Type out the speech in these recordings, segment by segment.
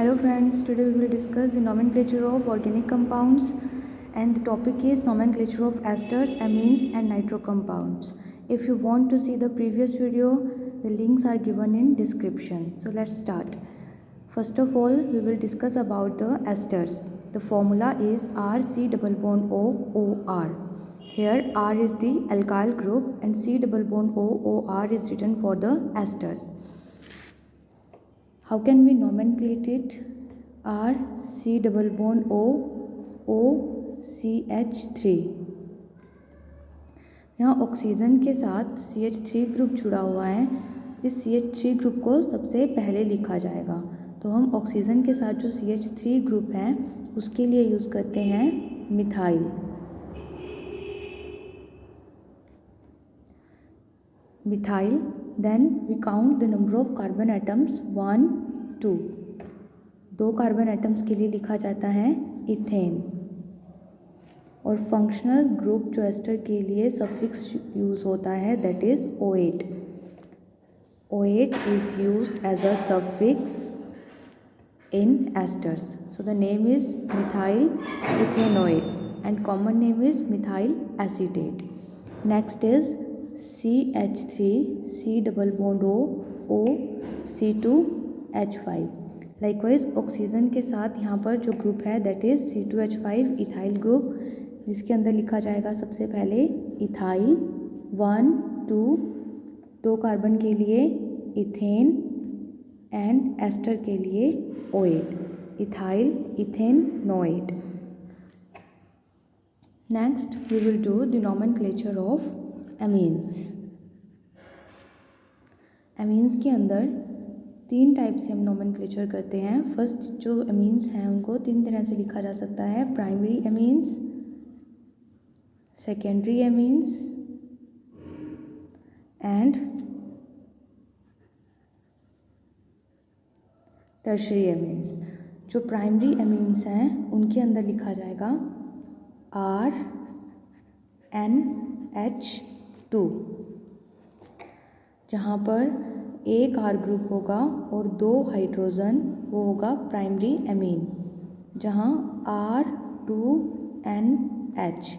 Hello friends, today we will discuss the nomenclature of organic compounds and the topic is nomenclature of esters, amines and nitro compounds. If you want to see the previous video, the links are given in description. So let's start. First of all, we will discuss about the esters. The formula is RC-O-O-R. Here R is the alkyl group and C-O-O-R is written for the esters. How can we nomenclate it? R C double bond O O CH3. यहाँ oxygen के साथ CH3 group जुड़ा हुआ है. इस CH3 group को सबसे पहले लिखा जाएगा. तो हम ऑक्सीजन के साथ जो CH3 ग्रुप है उसके लिए यूज़ करते हैं methyl. Then we count the number of carbon atoms 1, 2. 2 carbon atoms के लिए लिखा जाता है इथेन. और फंक्शनल ग्रुप जो एस्टर के लिए सफिक्स यूज़ होता है that is O8. O8 is used as a suffix in esters. So the name is methyl ethanoate and common name is methyl acetate. Next is CH3 C double bond O O C2H5. Likewise oxygen के साथ यहाँ पर जो group है that is C2H5 ethyl group, जिसके अंदर लिखा जाएगा सबसे पहले इथाइल 1, 2, 2 कार्बन के लिए इथेन एंड एस्टर के लिए O8 ethyl ethanoate. Next we will do the nomenclature of amines. Amines के अंदर 3 टाइप से हम नोमेनक्लेचर करते हैं. फर्स्ट जो एमीन्स हैं उनको 3 तरह से लिखा जा सकता है. Primary amines, secondary amines and tertiary amines. जो प्राइमरी एमीन्स हैं उनके अंदर लिखा जाएगा RNH2, जहाँ पर एक R ग्रुप होगा और 2 हाइड्रोजन, वो होगा प्राइमरी एमीन. जहाँ R2NH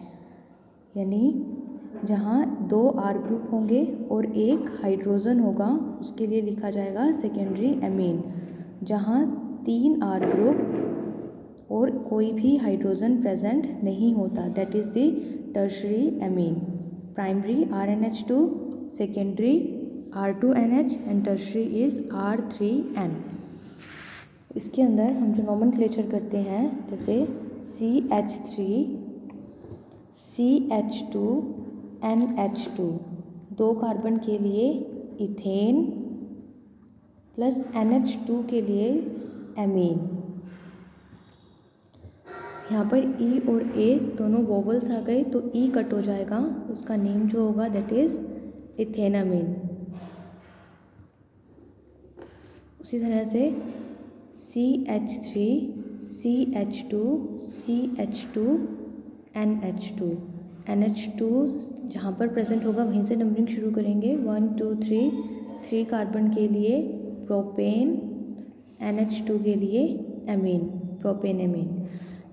यानी जहाँ 2 R ग्रुप होंगे और एक हाइड्रोजन होगा उसके लिए लिखा जाएगा सेकेंडरी एमीन. जहाँ 3 R ग्रुप और कोई भी हाइड्रोजन प्रेजेंट नहीं होता that is the tertiary amine. Primary RNH2, secondary R2NH and tertiary is R3N. इसके अंदर हम जो नोमेनक्लेचर करते हैं जैसे CH3 CH2 NH2, 2 कार्बन के लिए इथेन प्लस NH2 के लिए एमीन. यहाँ पर E और A दोनों वोवल्स आ गए तो E कट हो जाएगा, उसका नेम जो होगा दैट इज़ इथेनामीन. उसी तरह से CH3 CH2 CH2 NH2. NH2 जहाँ पर प्रेजेंट होगा वहीं से नंबरिंग शुरू करेंगे. 1, 2, 3 कार्बन के लिए प्रोपेन, NH2 के लिए एमीन, प्रोपेन एमीन.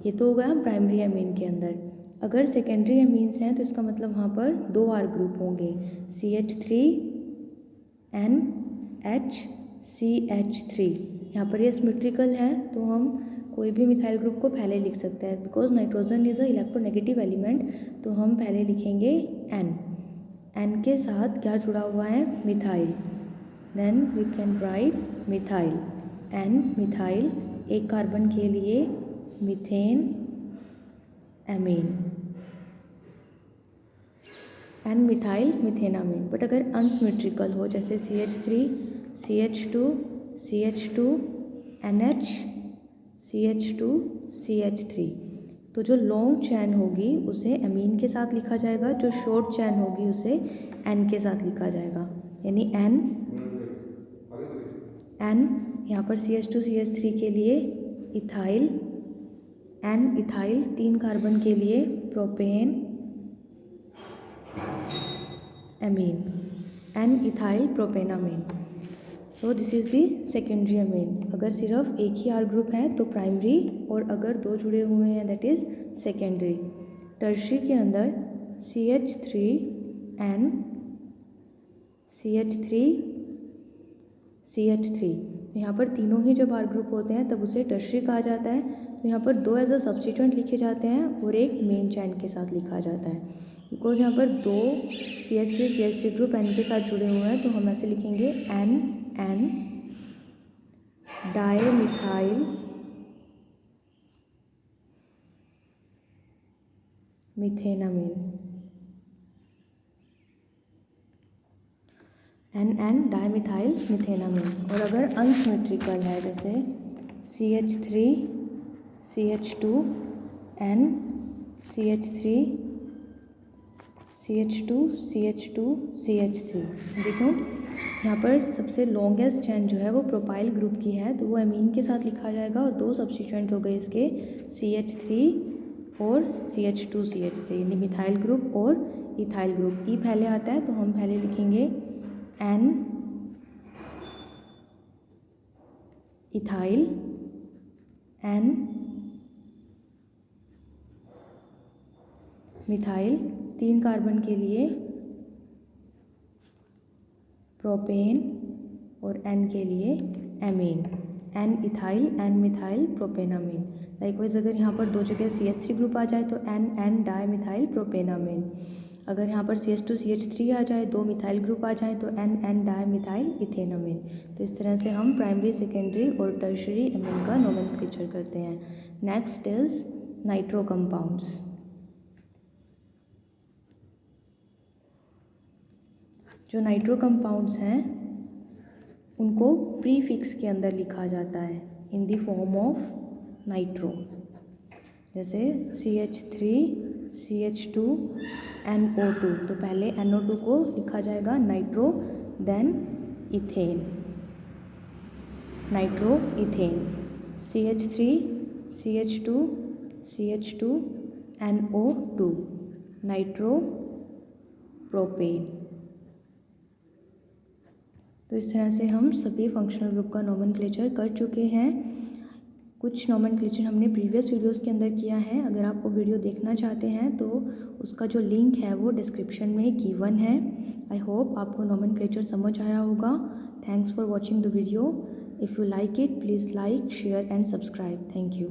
ये तो हो गया प्राइमरी एमीन के अंदर. अगर सेकेंडरी एमीन्स हैं तो इसका मतलब वहाँ पर 2 R ग्रुप होंगे CH3NH CH3. यहाँ पर ये सिमेट्रिकल है तो हम कोई भी मिथाइल ग्रुप को पहले लिख सकते हैं. Because nitrogen is a electronegative element तो हम पहले लिखेंगे N. N के साथ क्या जुड़ा हुआ है? Methyl. Then we can write methyl. N methyl, एक कार्बन के लिए methane amine, N methyl methanamine. But अगर अनसिमेट्रिकल हो जैसे CH3 CH2 CH2 NH CH2 CH3 तो जो लॉन्ग चैन होगी उसे एमीन के साथ लिखा जाएगा, जो शॉर्ट चैन होगी उसे N के साथ लिखा जाएगा. यानी N यहाँ पर CH2 CH3 के लिए इथाइल, N इथाइल 3 कार्बन के लिए propane amine, N ethyl प्रोपेनामीन. So this is the secondary amine. अगर सिर्फ एक ही आर ग्रुप है तो प्राइमरी, और अगर दो जुड़े हुए हैं दैट इज़ सेकेंडरी। टर्शरी के अंदर CH3N CH3 CH3, यहाँ पर तीनों ही जब आर ग्रुप होते हैं तब उसे टर्शरी कहा जाता है। तो यहाँ पर दो एज अ सब्स्टिट्यूएंट लिखे जाते हैं और एक मेन चैन के साथ लिखा जाता है। बिकॉज यहाँ पर दो CH3 ग्रुप N के साथ जुड़े हुए हैं तो हम ऐसे लिखेंगे NN डाइमिथाइल मिथेनामीन, NN डाइमिथाइल मिथेनामीन। और अगर अनसिमेट्रिकल है जैसे CH3 CH2N CH3 CH2 CH2 CH3, देखो यहाँ पर सबसे लॉन्गेस्ट चैन जो है वो प्रोपाइल ग्रुप की है तो वो एमीन के साथ लिखा जाएगा, और दो सब्स्टिट्यूएंट हो गए इसके CH3 और CH2 CH3, यानी मिथाइल ग्रुप और इथाइल ग्रुप। ई पहले आता है तो हम पहले लिखेंगे N ethyl N methyl, 3 carbon के लिए प्रोपेन और N के लिए amine, N ethyl N methyl प्रोपेनामीन। Likewise अगर यहाँ पर दो जगह CH3 ग्रुप आ जाए तो NN डाइमिथाइल प्रोपेनामीन। अगर यहाँ पर CH2 CH3 आ जाए, दो मिथाइल ग्रुप आ जाए तो NN डाइमिथाइल इथेनामीन। तो इस तरह से हम प्राइमरी, सेकेंडरी और टर्शरी एमीन का नोमेनक्लेचर करते हैं। Next is nitro compounds. जो नाइट्रो कंपाउंड्स हैं उनको प्रीफिक्स के अंदर लिखा जाता है in the form of nitro, जैसे CH3 CH2 NO2, तो पहले NO2 को लिखा जाएगा nitro, then ethane, nitro ethane. CH3 CH2 CH2 NO2 nitro propane. तो इस तरह से हम सभी फंक्शनल ग्रुप का नोमेनक्लेचर कर चुके हैं। कुछ नोमेनक्लेचर हमने प्रीवियस वीडियोस के अंदर किया है, अगर आप वो वीडियो देखना चाहते हैं तो उसका जो लिंक है वो डिस्क्रिप्शन में गिवन है। आई होप आपको नोमेनक्लेचर समझ आया होगा। Thanks for watching the video. If you like it please like, share and subscribe. Thank you.